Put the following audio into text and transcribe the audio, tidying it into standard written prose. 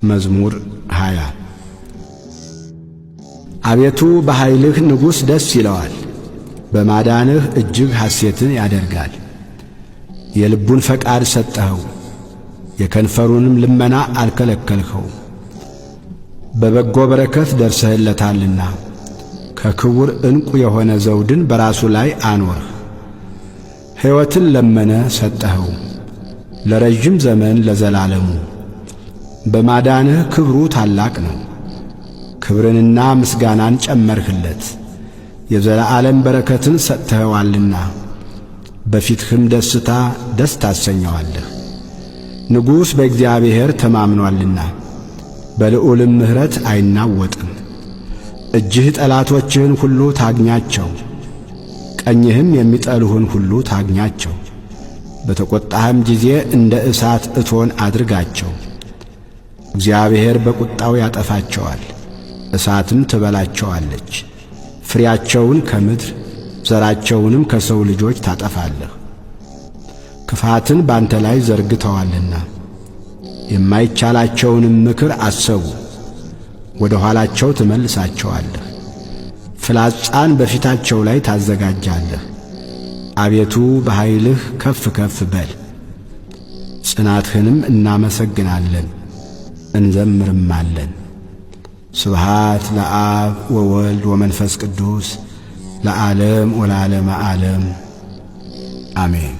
መዝሙር 20 አቤቱ በኃይልህ ንጉሥ ደስ ይለዋል፣ በማዳንህ እጅግ ሐሴትን ያደርጋል። የልቡን ፈቃድ ሰጠኸው፣ የከንፈሩንም ልመና አልከለከልኸው። በበጎ በረከት ደርሰህለታልና ከክቡር ዕንቁ የሆነ ዘውድን በራሱ ላይ አኖርህ። ሕይወትን ለመነ ሰጠኸው፣ ለረጅም ዘመን ለዘላለሙ። በማዳንህ ክብሩ ታላቅ ነው፣ ክብርንና ምስጋናን ጨመርህለት። የዘላለም በረከትን ሰጥተኸዋልና በፊትህም ደስታ ደስ ታሰኘዋለህ። ንጉሥ በእግዚአብሔር ተማምኖአልና በልዑልም ምሕረት አይናወጥም። እጅህ ጠላቶችህን ሁሉ ታግኛቸው፣ ቀኝህም የሚጠሉህን ሁሉ ታግኛቸው። በተቈጣህም ጊዜ እንደ እሳት እቶን አድርጋቸው። እግዚአብሔር በቁጣው ያጠፋቸዋል፣ እሳትም ትበላቸዋለች። ፍሬያቸውን ከምድር ዘራቸውንም ከሰው ልጆች ታጠፋለህ። ክፋትን ባንተ ላይ ዘርግተዋልና የማይቻላቸውንም ምክር አሰቡ። ወደ ኋላቸው ትመልሳቸዋለህ፣ ፍላጻን በፊታቸው ላይ ታዘጋጃለህ። አቤቱ በኃይልህ ከፍ ከፍ በል፣ ጽናትህንም እናመሰግናለን እንዘምርማለን። ስብሃት ለአብ ወወልድ ወመንፈስ ቅዱስ ለዓለም ወለዓለመ ዓለም አሜን።